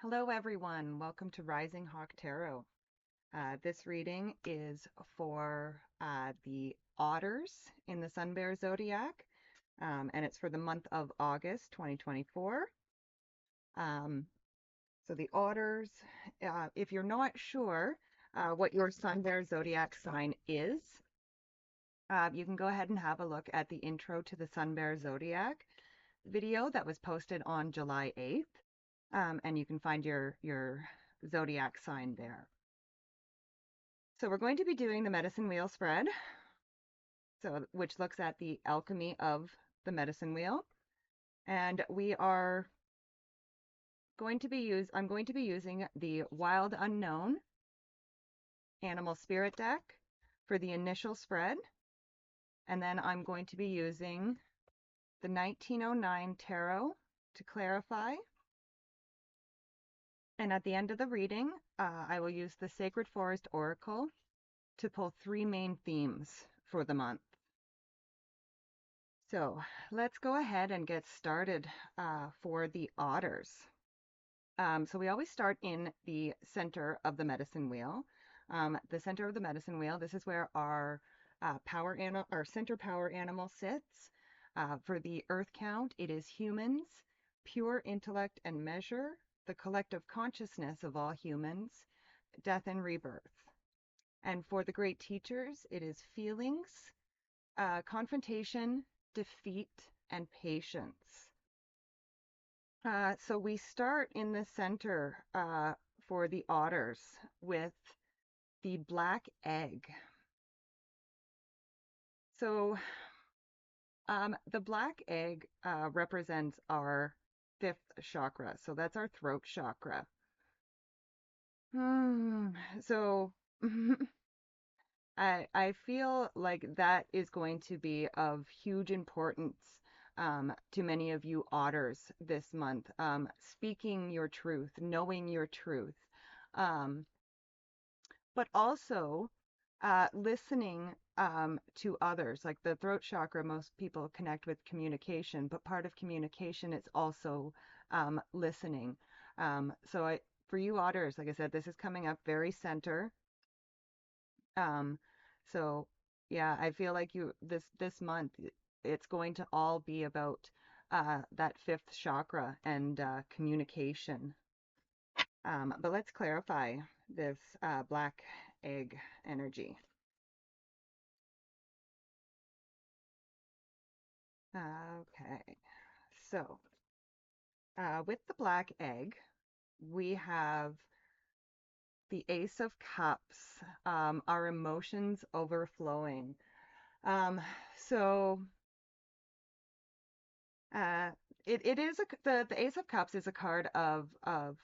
Hello, everyone. Welcome to Rising Hawk Tarot. This reading is for the otters in the Sun Bear Zodiac, and it's for the month of August 2024. So the otters, if you're not sure what your Sun Bear Zodiac sign is, you can go ahead and have a look at the intro to the Sun Bear Zodiac video that was posted on July 8th, and you can find your zodiac sign there. So we're going to be doing the medicine wheel spread, which looks at the alchemy of the medicine wheel. And I'm going to be using the Wild Unknown Animal Spirit deck for the initial spread. And then I'm going to be using the 1909 Tarot to clarify. And at the end of the reading, I will use the Sacred Forest Oracle to pull 3 main themes for the month. So let's go ahead and get started for the otters. So we always start in the center of the medicine wheel. The center of the medicine wheel, this is where our center power animal sits. For the earth count, it is humans, pure intellect and measure, the collective consciousness of all humans, death and rebirth. And for the great teachers, it is feelings, confrontation, defeat, and patience. So we start in the center for the otters with the black egg. So the black egg represents our 5th chakra. So that's our throat chakra. So I feel like that is going to be of huge importance to many of you otters this month. Speaking your truth, knowing your truth, but also listening to others. Like the throat chakra, most people connect with communication, but part of communication is also listening. For you otters, like I said, this is coming up very center. So yeah, I feel like this month it's going to all be about that 5th chakra and communication. But let's clarify this black egg energy. Okay, so with the black egg, we have the Ace of Cups, our emotions overflowing. So it is the Ace of Cups is a card of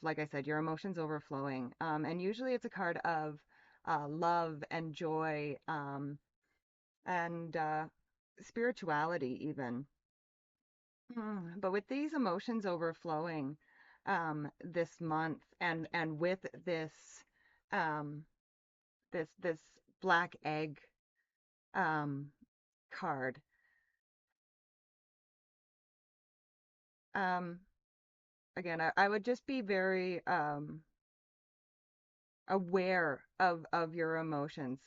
like I said, your emotions overflowing, and usually it's a card of love and joy, and spirituality even. But with these emotions overflowing this month, and with um, this black egg um, card. Um, Again, I would just be very aware of your emotions,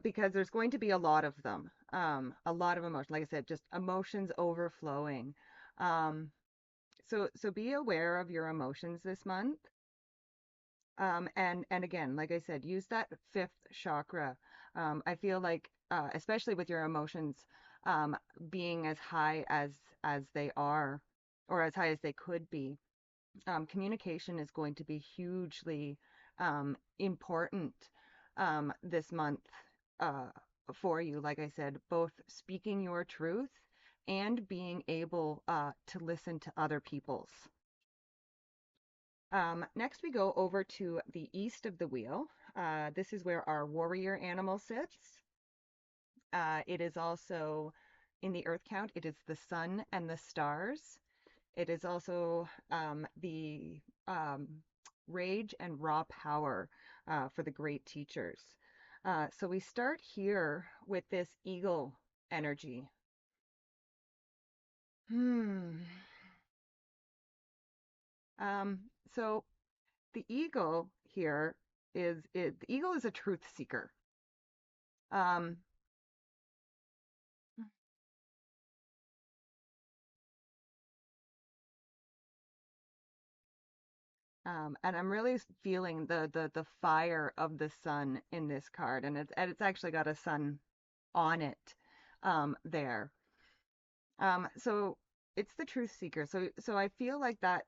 because there's going to be a lot of them, a lot of emotion. Like I said, just emotions overflowing. So be aware of your emotions this month. And again, like I said, use that 5th chakra. I feel like, especially with your emotions being as high as they are, or as high as they could be, communication is going to be hugely important this month for you. Like I said, both speaking your truth and being able to listen to other people's. Next, we go over to the east of the wheel. This is where our warrior animal sits. It is also in the earth count, it is the sun and the stars. It is also the rage and raw power for the great teachers. So we start here with this eagle energy. Hmm. So the eagle here the eagle is a truth seeker. Um, and I'm really feeling the fire of the sun in this card, and it's actually got a sun on it there. So it's the truth seeker. So I feel like that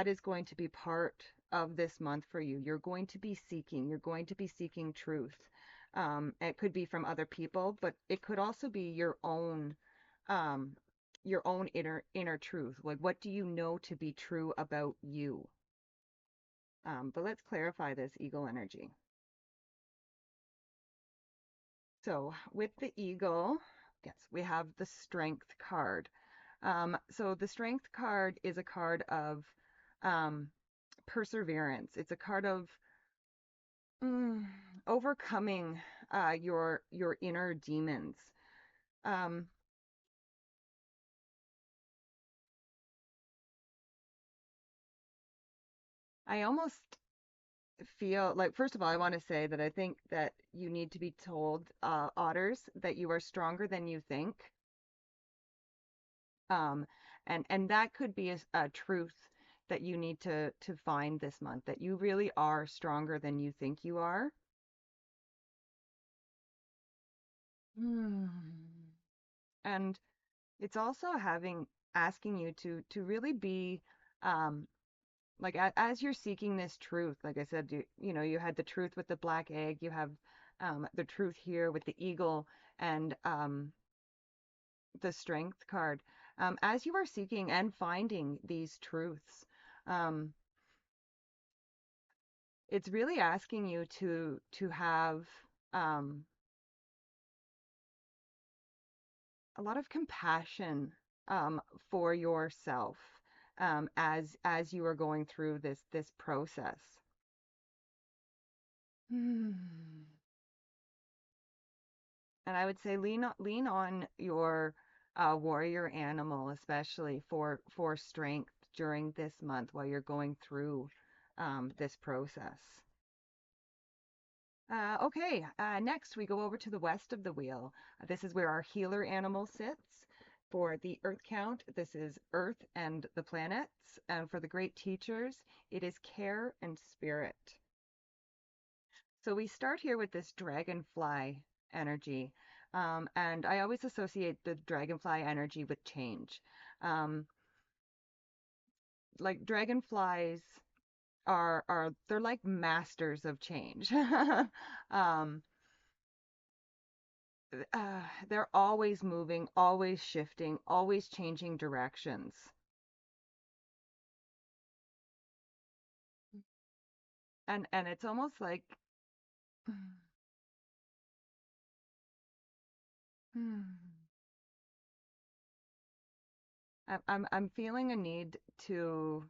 is going to be part of this month for you. You're going to be seeking truth. It could be from other people, but it could also be um, your own inner truth. Like, what do you know to be true about you? But let's clarify this eagle energy. So with the eagle, yes, we have the strength card. So the strength card is a card of um, perseverance. It's a card of mm, overcoming your inner demons. Um, I almost feel like, first of all, I want to say that I think that you need to be told, otters, that you are stronger than you think. Um, and that could be a truth that you need to find this month, that you really are stronger than you think you are. Hmm. And it's also asking you to really be um like as you're seeking this truth, like I said, you know, you had the truth with the black egg, you have the truth here with the eagle and the strength card. As you are seeking and finding these truths, um, it's really asking you to have um, a lot of compassion for yourself as you are going through this process. Hmm. And I would say lean on your warrior animal, especially for strength during this month while you're going through this process. Okay, next we go over to the west of the wheel. This is where our healer animal sits. For the earth count, this is earth and the planets. And for the great teachers, it is care and spirit. So we start here with this dragonfly energy. And I always associate the dragonfly energy with change. Um, like dragonflies are they're like masters of change. um, they're always moving, always shifting, always changing directions. And it's almost like I'm feeling a need to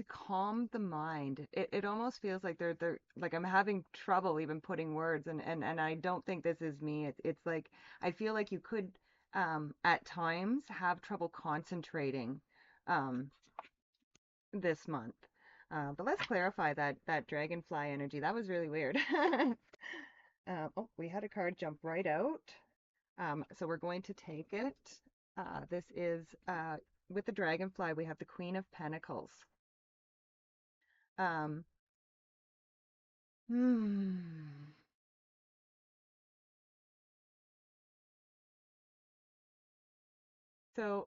calm the mind. It almost feels like they're like I'm having trouble even putting words and I don't think this is me. It's like I feel like you could at times have trouble concentrating um this month. But let's clarify that dragonfly energy. That was really weird. Oh, we had a card jump right out. So we're going to take it. This is with the dragonfly, we have the Queen of Pentacles. Um, hmm. So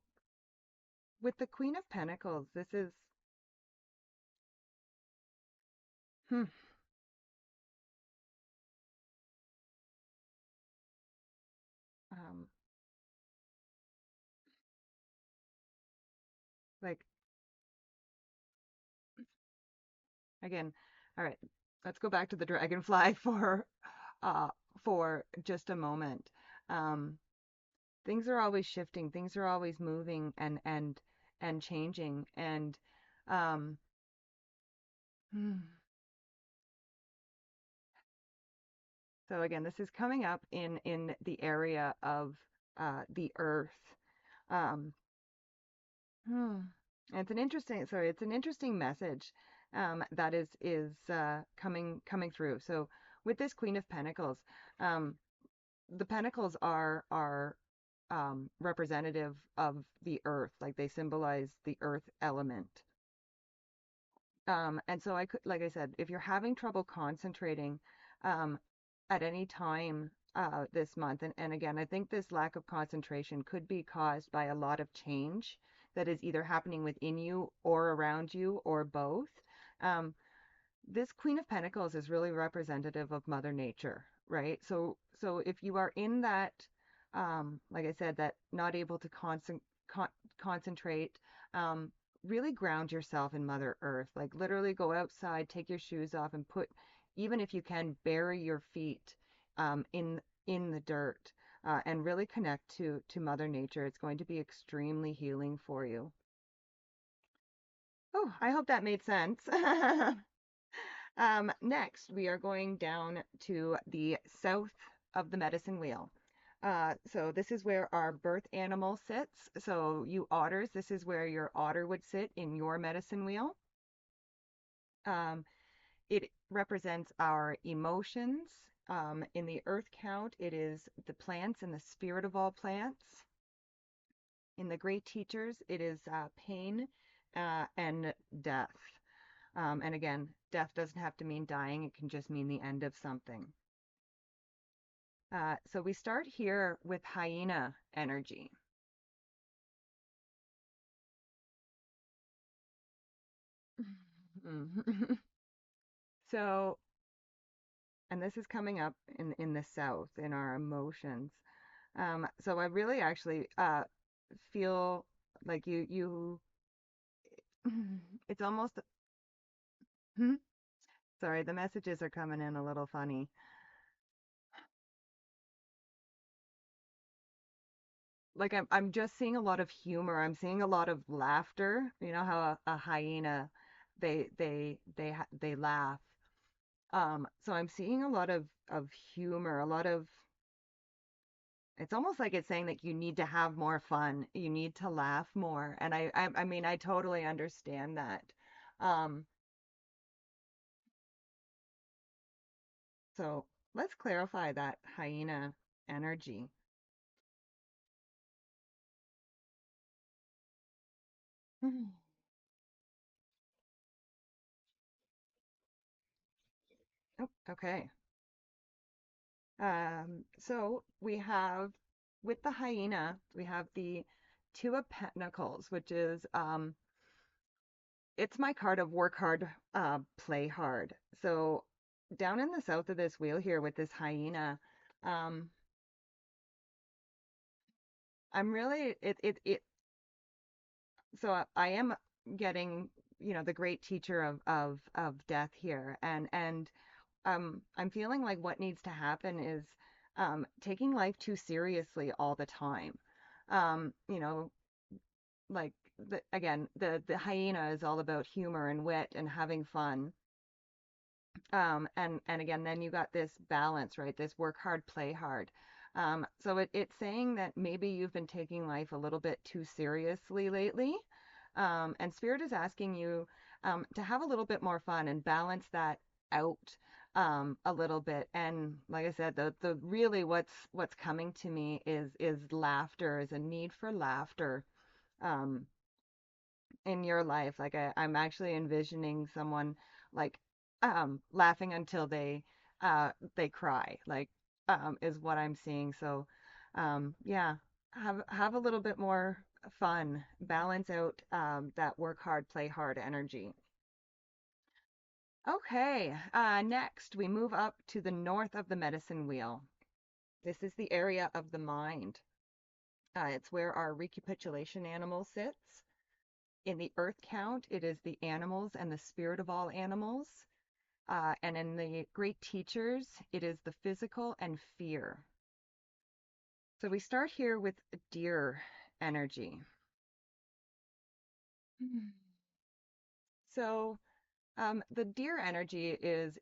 with the Queen of Pentacles, this is hmm, um, like again. All right, let's go back to the dragonfly uh, for just a moment. Um, things are always shifting, things are always moving and changing, and um, hmm, So again, this is coming up in the area of the earth. Um, hmm. And it's an interesting message that is coming through. So with this Queen of Pentacles, um, the pentacles are representative of the earth, like they symbolize the earth element. And so I could, like I said, if you're having trouble concentrating um, at any time this month, and again, I think this lack of concentration could be caused by a lot of change that is either happening within you or around you or both. Um, this Queen of Pentacles is really representative of Mother Nature, right? So if you are in that, like I said, that not able to con concentrate, um, really ground yourself in Mother Earth. Like literally go outside, take your shoes off, and put, even if you can, bury your feet in the dirt, and really connect to Mother Nature. It's going to be extremely healing for you. Oh, I hope that made sense. Next, we are going down to the south of the medicine wheel. So this is where our birth animal sits. So you otters, this is where your otter would sit in your medicine wheel. Um, it represents our emotions. In the earth count, it is the plants and the spirit of all plants. In the great teachers, it is pain and death. And again, death doesn't have to mean dying, it can just mean the end of something. So we start here with hyena energy. So, and this is coming up in the south in our emotions. So I really actually feel like you it's almost hmm? Sorry, the messages are coming in a little funny. Like I'm just seeing a lot of humor. I'm seeing a lot of laughter. You know how a hyena they laugh. So I'm seeing a lot of humor, a lot of it's almost like it's saying that you need to have more fun. You need to laugh more. And I mean I totally understand that. Um, so let's clarify that hyena energy. Oh, okay. So we have with the hyena, we have the Two of Pentacles, which is it's my card of work hard, play hard. So down in the south of this wheel here with this hyena, um, I'm really it. So I am getting, you know, the great teacher of death here, and I'm feeling like what needs to happen is taking life too seriously all the time. You know, like again, the hyena is all about humor and wit and having fun. And again, then you got this balance, right? This work hard, play hard. So it's saying that maybe you've been taking life a little bit too seriously lately. And Spirit is asking you to have a little bit more fun and balance that out a little bit. And like I said, the really what's coming to me is laughter, is a need for laughter. Um, in your life. Like I'm actually envisioning someone like laughing until they cry, like is what I'm seeing. So yeah, have a little bit more fun, balance out that work hard, play hard energy. Okay, next we move up to the north of the medicine wheel. This is the area of the mind. It's where our recapitulation animal sits. In the earth count, it is the animals and the spirit of all animals. And in the great teachers, it is the physical and fear. So we start here with deer energy. So the deer energy is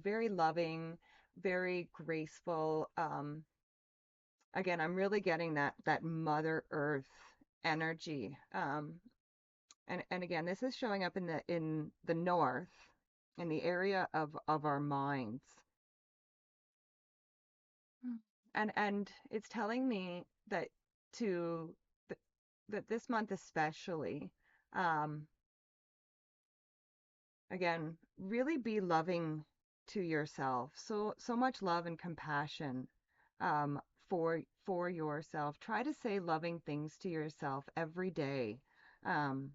very loving. very graceful. Again, I'm really getting that Mother Earth energy. And again, this is showing up in the north, in the area of our minds. Mm. And it's telling me that to that, that this month especially, um, again, really be loving to yourself. So much love and compassion um, for yourself. Try to say loving things to yourself every day. Um,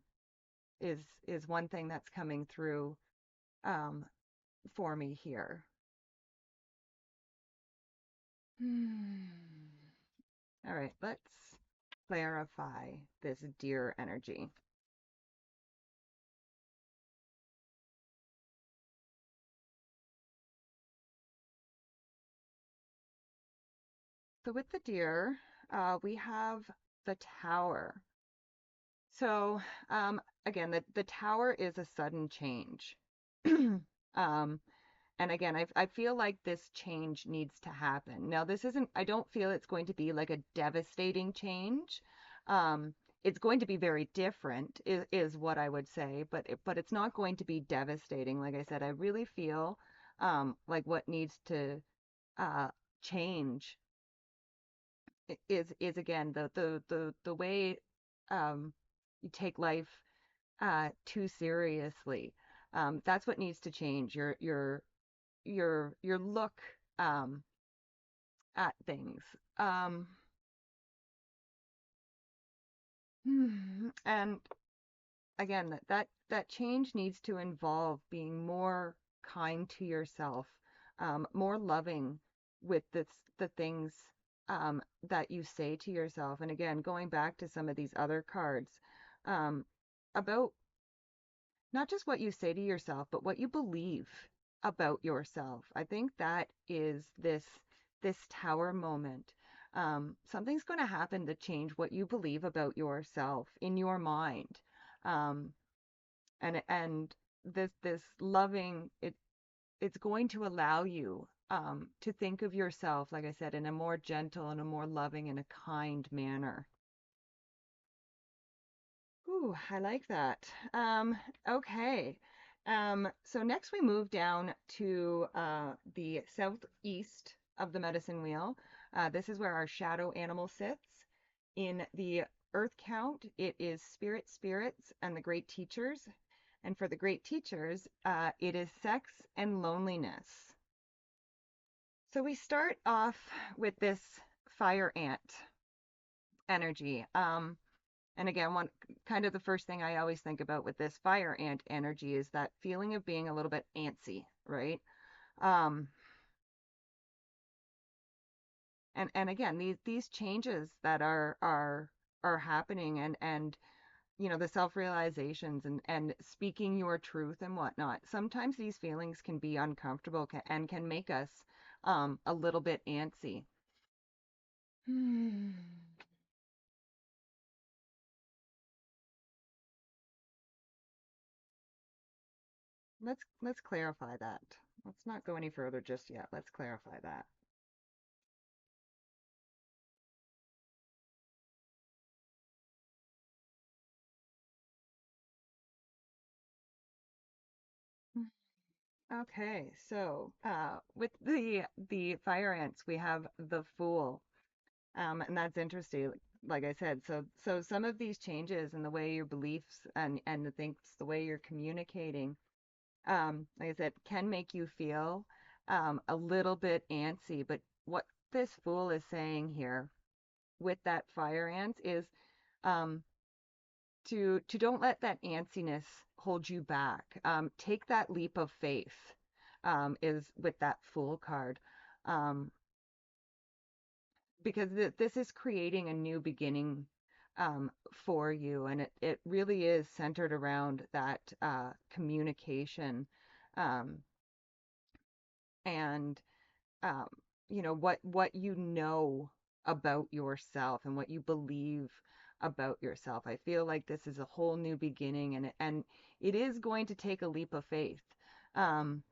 is is one thing that's coming through um, for me here. Hmm. All right, let's clarify this deer energy. So with the deer, we have the tower. So again, the tower is a sudden change. um, and again, I feel like this change needs to happen. Now, this isn't, I don't feel it's going to be like a devastating change. Um, it's going to be very different, is what I would say, but it's not going to be devastating. Like I said, I really feel like what needs to uh, change is again the way you take life too seriously. That's what needs to change. Your look um, at things. Um, and again, that change needs to involve being more kind to yourself, more loving with the things that you say to yourself. And again, going back to some of these other cards, um, about not just what you say to yourself, but what you believe about yourself. I think that is this tower moment. Something's going to happen to change what you believe about yourself in your mind. Um, and this loving it's going to allow you to think of yourself, like I said, in a more gentle and a more loving and a kind manner. Ooh, I like that. Okay. So next we move down to the southeast of the medicine wheel. This is where our shadow animal sits. In the earth count, it is spirits, and the great teachers. And for the great teachers, it is sex and loneliness. So we start off with this fire ant energy. And again, one kind of the first thing I always think about with this fire ant energy is that feeling of being a little bit antsy, right? Um, and again, these changes that are happening and the self-realizations and speaking your truth and whatnot. Sometimes these feelings can be uncomfortable and can make us a little bit antsy. Hmm. Let's clarify that. Let's not go any further just yet. Let's clarify that. Okay, so with the fire ants, we have the Fool, and that's interesting. Like I said, so some of these changes in the way your beliefs and the things, the way you're communicating, like I said, can make you feel a little bit antsy. But what this Fool is saying here with that fire ants is um, to don't let that antsiness hold you back. Take that leap of faith. Is with that Fool card, um, because this is creating a new beginning for you, and it really is centered around that communication um, and um, what you know about yourself and what you believe about yourself. I feel like this is a whole new beginning, and it is going to take a leap of faith. Um,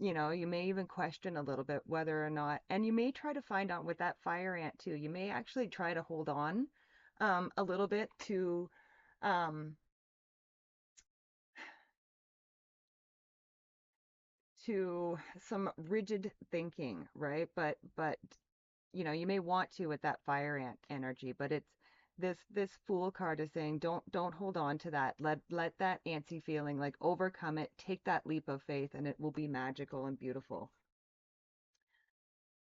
You may even question a little bit whether or not, and you may try to find out with that fire ant too. You may actually try to hold on a little bit um, to some rigid thinking, right? But you may want to with that fire ant energy, but it's this Fool card is saying don't hold on to that. Let that antsy feeling, like, overcome it, take that leap of faith, and it will be magical and beautiful.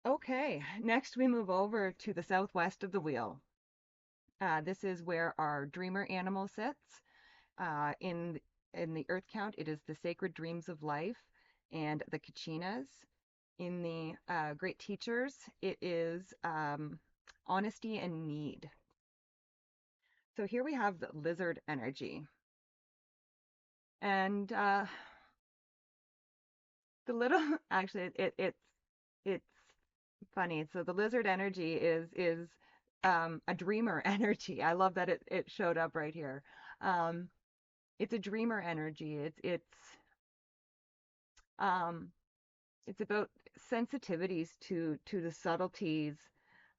Okay, next we move over to the southwest of the wheel. This is where our dreamer animal sits. In the earth count, it is the sacred dreams of life and the kachinas. In the great teachers, it is honesty and need. So here we have the lizard energy. And the little actually it's funny. So the lizard energy is a dreamer energy. I love that it showed up right here. Um, it's a dreamer energy. Um, it's about sensitivities to the subtleties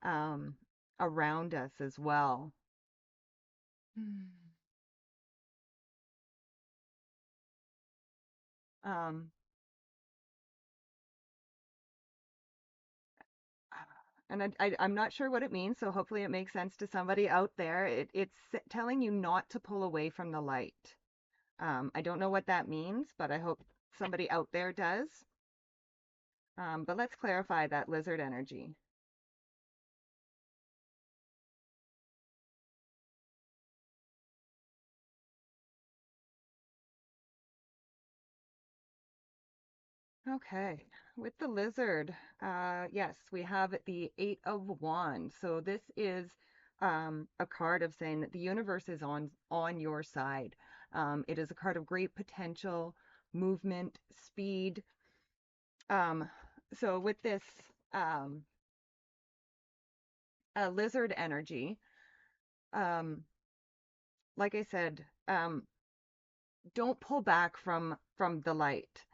um, around us as well. Hmm. Um, and I'm not sure what it means, so hopefully it makes sense to somebody out there. It's telling you not to pull away from the light. I don't know what that means, but I hope somebody out there does. But let's clarify that lizard energy. Okay, with the lizard, yes, we have the Eight of Wands. So this is a card of saying that the universe is on your side. It is a card of great potential, movement, speed. Um, so with this um, lizard energy, um, like I said, don't pull back from the light.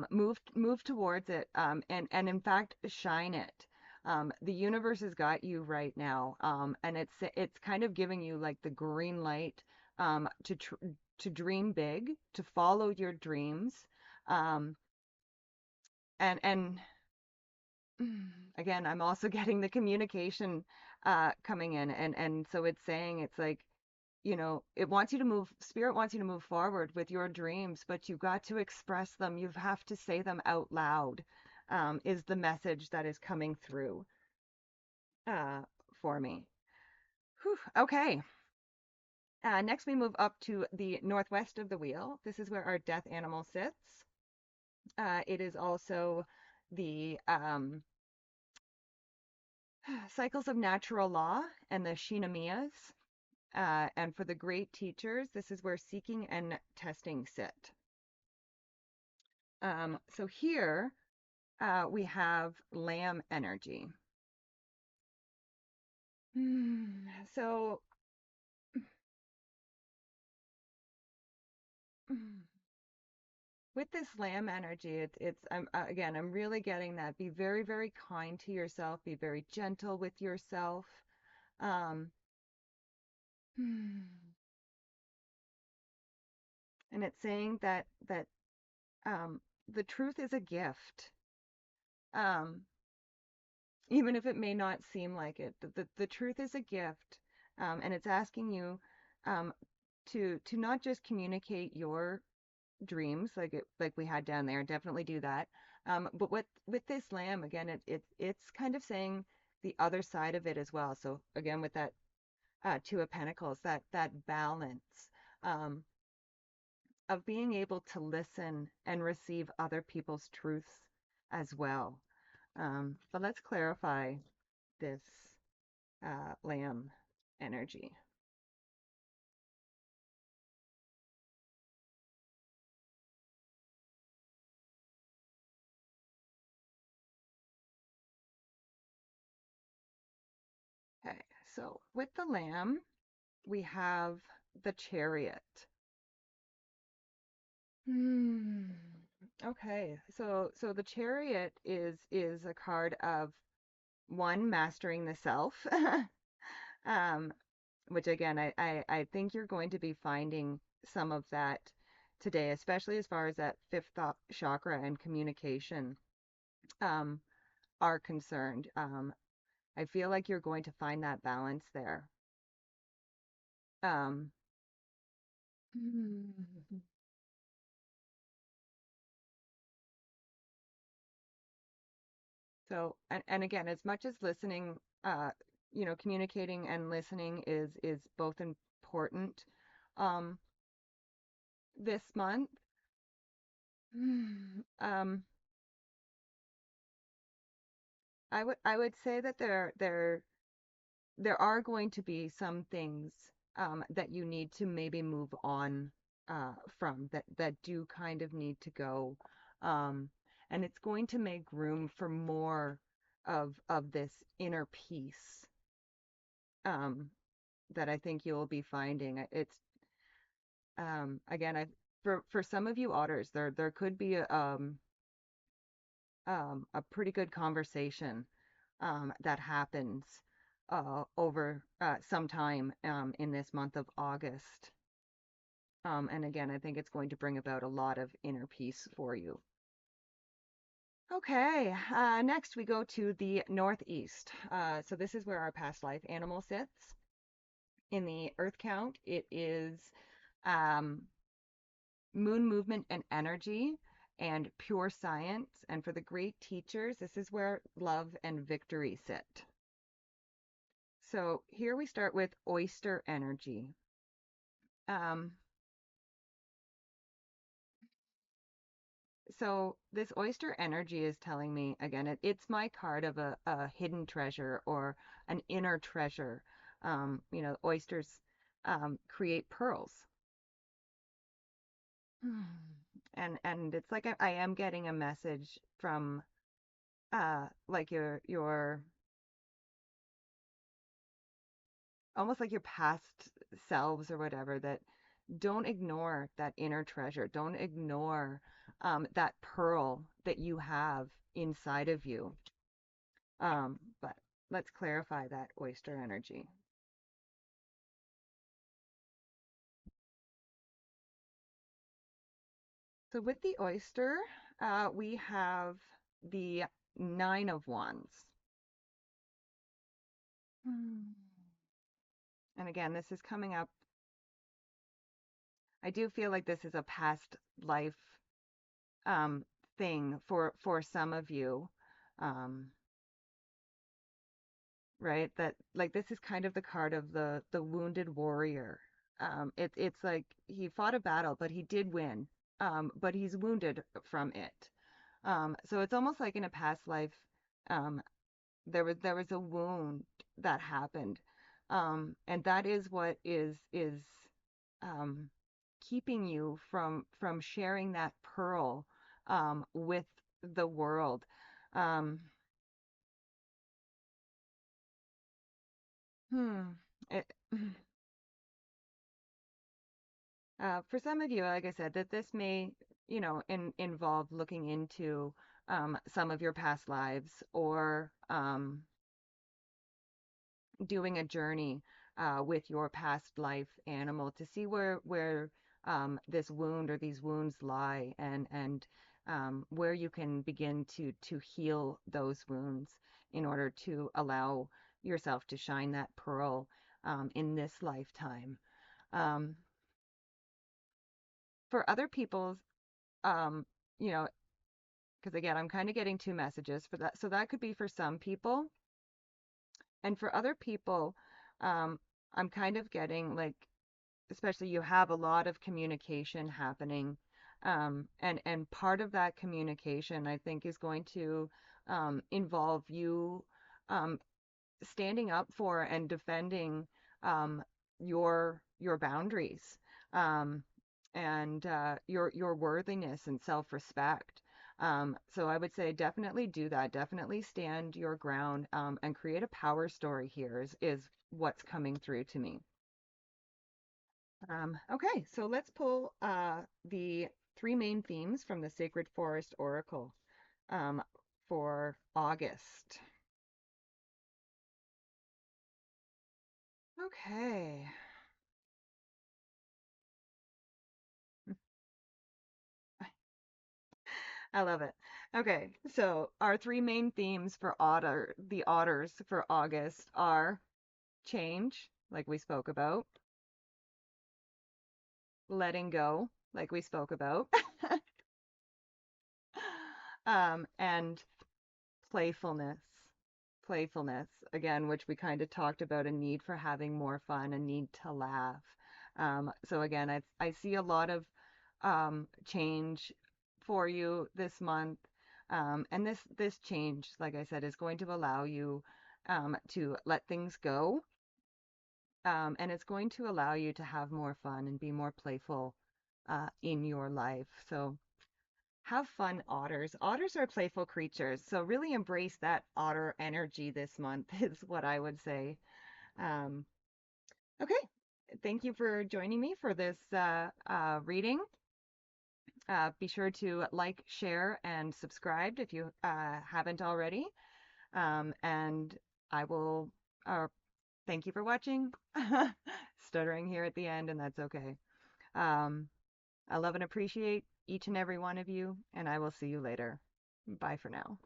Move towards it, and in fact shine it. The universe has got you right now, and it's kind of giving you like the green light to dream big, to follow your dreams, um, and again, I'm also getting the communication coming in, and so it's saying, it's like, it wants you to move, spirit wants you to move forward with your dreams, but you've got to express them. You have to say them out loud, is the message that is coming through uh, for me. Whew, okay. Next, we move up to the northwest of the wheel. This is where our death animal sits. It is also the cycles of natural law and the Shinamiyas. And for the great teachers, this is where seeking and testing sit. So here we have lamb energy. So with this lamb energy, again, I'm really getting that. Be very, very kind to yourself. Be very gentle with yourself. Um, and it's saying that the truth is a gift. Um, Even if it may not seem like it. The truth is a gift, and it's asking you um, to not just communicate your dreams like we had down there. Definitely do that. But with this lamb, again, it's kind of saying the other side of it as well. So again, with that Two of Pentacles, that balance um, of being able to listen and receive other people's truths as well. But let's clarify this lamb energy. Okay, so with the lamb, we have the chariot. Hmm. Okay. So the Chariot is a card of one, mastering the self. Um, which again, I think you're going to be finding some of that today, especially as far as that chakra and communication um, are concerned. I feel like you're going to find that balance there. Um, so, and again, as much as listening, uh, communicating and listening is both important um, this month. Um, I would say that there are going to be some things that you need to maybe move on from that do kind of need to go, um, and it's going to make room for more of this inner peace um, that I think you'll be finding. It's again, for some of you otters, there could be a pretty good conversation that happens over some time in this month of August. And again, I think it's going to bring about a lot of inner peace for you. Okay, next we go to the Northeast. So this is where our past life animal sits. In the Earth count, it is um, moon movement and energy and pure science. And for the great teachers, this is where love and victory sit. So here we start with oyster energy. Um, so this oyster energy is telling me again, it's my card of a hidden treasure or an inner treasure. Oysters create pearls. And it's like I am getting a message from like your almost like your past selves or whatever, that don't ignore that inner treasure. Don't ignore that pearl that you have inside of you. But let's clarify that oyster energy. So with the oyster, we have the Nine of Wands. Hmm. And again, this is coming up. I do feel like this is a past life um, thing for some of you. Um, right? That like this is kind of the card of the wounded warrior. It's like he fought a battle, but he did win. But he's wounded from it. So it's almost like in a past life, um, there was a wound that happened, and that is what is um, keeping you from sharing that pearl with the world. Um, hmm. It, for some of you, like I said, that this may, involve looking into some of your past lives or doing a journey with your past life animal to see where this wound or these wounds lie and where you can begin to heal those wounds in order to allow yourself to shine that pearl in this lifetime. Um, for other people's, um, you know, because again, I'm kind of getting two messages for that. So that could be for some people. And for other people, um, I'm kind of getting like, especially you have a lot of communication happening. And part of that communication, I think, is going to involve you um, standing up for and defending um, your boundaries um, and your worthiness and self-respect. So I would say definitely do that. Definitely stand your ground and create a power story here is what's coming through to me. Okay, so let's pull the three main themes from the Sacred Forest Oracle um, for August. Okay. I love it. Okay, so our three main themes for the otters for August are change, like we spoke about, letting go, like we spoke about, and playfulness. Playfulness, again, which we kind of talked about a need for having more fun, a need to laugh. So again, I see a lot of change for you this month. And this change, like I said, is going to allow you to let things go. And it's going to allow you to have more fun and be more playful in your life. So have fun, otters. Otters are playful creatures, so really embrace that otter energy this month, is what I would say. Um, okay, thank you for joining me for this reading. Be sure to like, share, and subscribe if you haven't already. And I will thank you for watching. Stuttering here at the end, and that's okay. Um, I love and appreciate each and every one of you, and I will see you later. Bye for now.